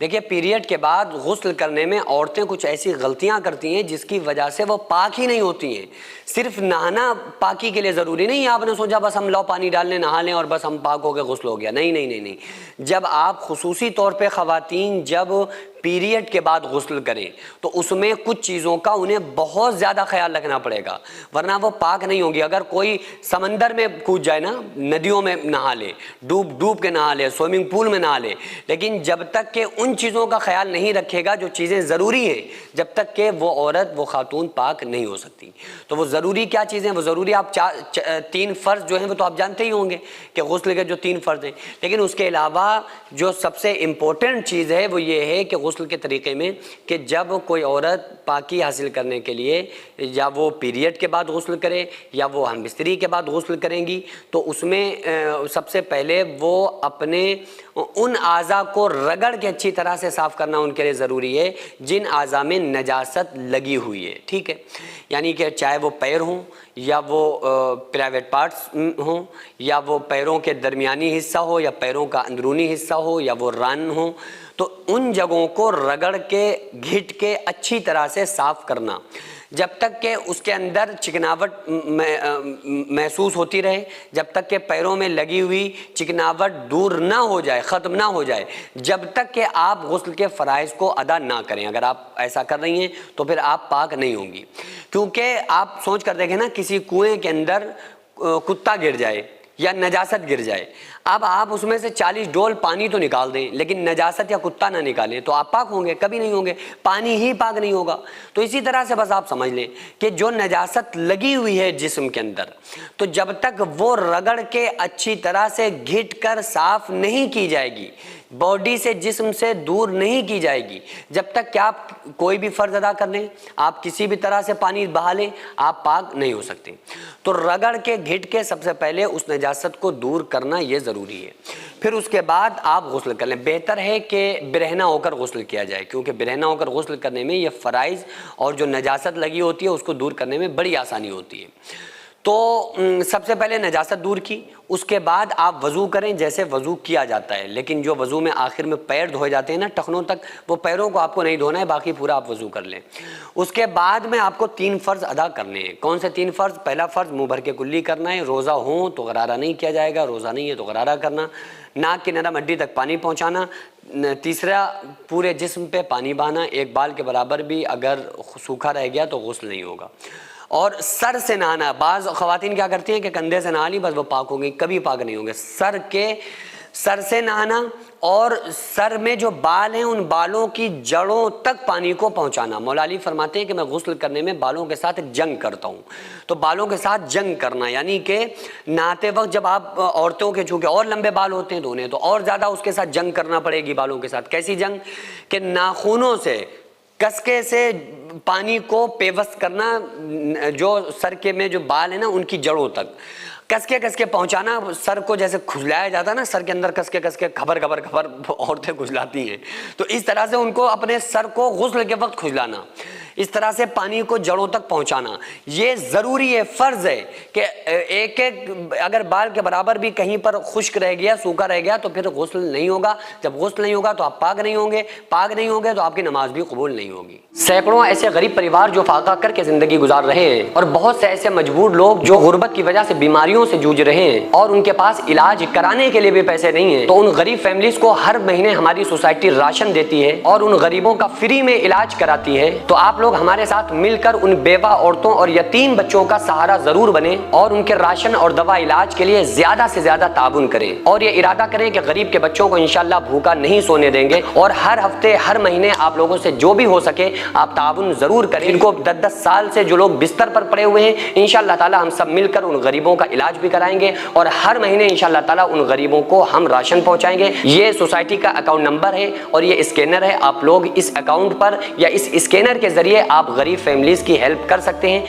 دیکھیے پیریڈ کے بعد غسل کرنے میں عورتیں کچھ ایسی غلطیاں کرتی ہیں جس کی وجہ سے وہ پاک ہی نہیں ہوتی ہیں۔ صرف نہانا پاکی کے لیے ضروری نہیں ہے، آپ نے سوچا بس ہم لو پانی ڈال لیں نہا لیں اور بس ہم پاک ہو گئے غسل ہو گیا، نہیں نہیں نہیں نہیں۔ جب آپ خصوصی طور پہ خواتین جب پیریڈ کے بعد غسل کریں تو اس میں کچھ چیزوں کا انہیں بہت زیادہ خیال رکھنا پڑے گا، ورنہ وہ پاک نہیں ہوں گی۔ اگر کوئی سمندر میں کود جائے نا، ندیوں میں نہا لے، ڈوب کے نہا لے، سوئمنگ پول میں نہا لے، لیکن جب تک کہ ان چیزوں کا خیال نہیں رکھے گا جو چیزیں ضروری ہیں، جب تک کہ وہ عورت وہ خاتون پاک نہیں ہو سکتی۔ تو وہ ضروری کیا چیزیں، وہ ضروری آپ تین فرض جو ہیں وہ تو آپ جانتے ہی ہوں گے کہ غسل کے جو تین فرض ہیں، لیکن اس کے علاوہ جو سب سے امپورٹنٹ چیز ہے وہ یہ ہے کہ غسل کے طریقے میں کہ جب کوئی عورت پاکی حاصل کرنے کے لیے یا وہ پیریڈ کے بعد غسل کرے یا وہ ہم بستری کے بعد غسل کریں گی تو اس میں سب سے پہلے وہ اپنے ان اعضاء کو رگڑ کے اچھی طرح سے صاف کرنا ان کے لیے ضروری ہے جن اعضاء میں نجاست لگی ہوئی ہے، ٹھیک ہے؟ یعنی کہ چاہے وہ پیر ہوں یا وہ پرائیویٹ پارٹس ہوں یا وہ پیروں کے درمیانی حصہ ہو یا پیروں کا اندرونی حصہ ہو یا وہ ران ہو، تو ان جگہوں کو رگڑ کے گھٹ کے اچھی طرح سے صاف کرنا جب تک کہ اس کے اندر چکناوٹ محسوس ہوتی رہے، جب تک کہ پیروں میں لگی ہوئی چکناوٹ دور نہ ہو جائے، ختم نہ ہو جائے، جب تک کہ آپ غسل کے فرائض کو ادا نہ کریں۔ اگر آپ ایسا کر رہی ہیں تو پھر آپ پاک نہیں ہوں گی، کیونکہ آپ سوچ کر دیکھیں نا، کسی کنویں کے اندر کتا گر جائے یا نجاست گر جائے، اب آپ اس میں سے 40 ڈول پانی تو نکال دیں لیکن نجاست یا کتا نہ نکالیں تو آپ پاک ہوں گے؟ کبھی نہیں ہوں گے، پانی ہی پاک نہیں ہوگا۔ تو اسی طرح سے بس آپ سمجھ لیں کہ جو نجاست لگی ہوئی ہے جسم کے اندر، تو جب تک وہ رگڑ کے اچھی طرح سے گھٹ کر صاف نہیں کی جائے گی، باڈی سے جسم سے دور نہیں کی جائے گی، جب تک کہ آپ کوئی بھی فرض ادا کر لیں، آپ کسی بھی طرح سے پانی بہا لیں، آپ پاک نہیں ہو سکتے۔ تو رگڑ کے گھٹ کے سب سے پہلے اس نجاست کو دور کرنا یہ ضروری ہے، پھر اس کے بعد آپ غسل کر لیں۔ بہتر ہے کہ برہنہ ہو کر غسل کیا جائے، کیونکہ برہنہ ہو کر غسل کرنے میں یہ فرائض اور جو نجاست لگی ہوتی ہے اس کو دور کرنے میں بڑی آسانی ہوتی ہے۔ تو سب سے پہلے نجاست دور کی، اس کے بعد آپ وضو کریں جیسے وضو کیا جاتا ہے، لیکن جو وضو میں آخر میں پیر دھوئے جاتے ہیں نا ٹخنوں تک، وہ پیروں کو آپ کو نہیں دھونا ہے، باقی پورا آپ وضو کر لیں۔ اس کے بعد میں آپ کو 3 فرض ادا کرنے ہیں۔ کون سے 3 فرض؟ پہلا فرض منہ بھر کے کلی کرنا ہے، روزہ ہوں تو غرارہ نہیں کیا جائے گا، روزہ نہیں ہے تو غرارہ کرنا، ناک کی نرم ہڈی تک پانی پہنچانا، تیسرا پورے جسم پہ پانی بہانا، 1 بال کے برابر بھی اگر سوکھا رہ گیا تو غسل نہیں ہوگا، اور سر سے نہانا۔ بعض خواتین کیا کرتی ہیں کہ کندھے سے نہا لی بس وہ پاک ہو گئی، کبھی پاک نہیں ہوں گے۔ سر سے نہانا، اور سر میں جو بال ہیں ان بالوں کی جڑوں تک پانی کو پہنچانا۔ مولا علی فرماتے ہیں کہ میں غسل کرنے میں بالوں کے ساتھ جنگ کرتا ہوں، تو بالوں کے ساتھ جنگ کرنا یعنی کہ نہاتے وقت جب آپ عورتوں کے چونکہ اور لمبے بال ہوتے ہیں تو انہیں تو اور زیادہ اس کے ساتھ جنگ کرنا پڑے گی بالوں کے ساتھ۔ کیسی جنگ؟ کہ ناخنوں سے کسکے سے پانی کو پیوست کرنا، جو سر کے میں جو بال ہیں نا ان کی جڑوں تک کس کے پہنچانا۔ سر کو جیسے کھجلایا جاتا ہے نا، سر کے اندر کس کے خبر عورتیں کھجلاتی ہیں، تو اس طرح سے ان کو اپنے سر کو غسل کے وقت کھجلانا، اس طرح سے پانی کو جڑوں تک پہنچانا، یہ ضروری ہے، فرض ہے کہ ایک اگر بال کے برابر بھی کہیں پر خشک رہ گیا، سوکھا رہ گیا تو پھر غسل نہیں ہوگا۔ جب غسل نہیں ہوگا تو آپ پاک نہیں ہوں گے، پاک نہیں ہوں گے تو آپ کی نماز بھی قبول نہیں ہوگی۔ سینکڑوں ایسے غریب پریوار جو فاقہ کر کے زندگی گزار رہے ہیں، اور بہت سے ایسے مجبور لوگ جو غربت کی وجہ سے بیماریوں سے جوجھ رہے ہیں اور ان کے پاس علاج کرانے کے لیے بھی پیسے نہیں ہیں، تو ان غریب فیملیز کو ہر مہینے ہماری سوسائٹی راشن دیتی ہے اور ان غریبوں کا فری میں علاج کراتی ہے۔ تو آپ لوگ ہمارے ساتھ مل کر ان بیوہ عورتوں اور یتیم بچوں کا سہارا ضرور بنیں اور ان کے راشن اور دوا علاج کے لیے زیادہ سے زیادہ تعاون کریں، اور یہ ارادہ کریں کہ غریب کے بچوں کو انشاءاللہ بھوکا نہیں سونے دیں گے، اور ہر ہفتے ہر مہینے آپ لوگوں سے جو بھی ہو سکے آپ تعاون ضرور کریں۔ ان کو 10 سال سے جو لوگ بستر پر پڑے ہوئے ہیں انشاءاللہ تعالی ہم سب مل کر ان غریبوں کا علاج بھی کرائیں گے، اور ہر مہینے انشاءاللہ تعالی ان غریبوں کو ہم راشن پہنچائیں گے۔ یہ سوسائٹی کا اکاؤنٹ نمبر ہے اور یہ اسکینر ہے، آپ لوگ اس اکاؤنٹ پر یا اس اسکینر کے ذریعے آپ غریب فیملیز کی ہیلپ کر سکتے ہیں۔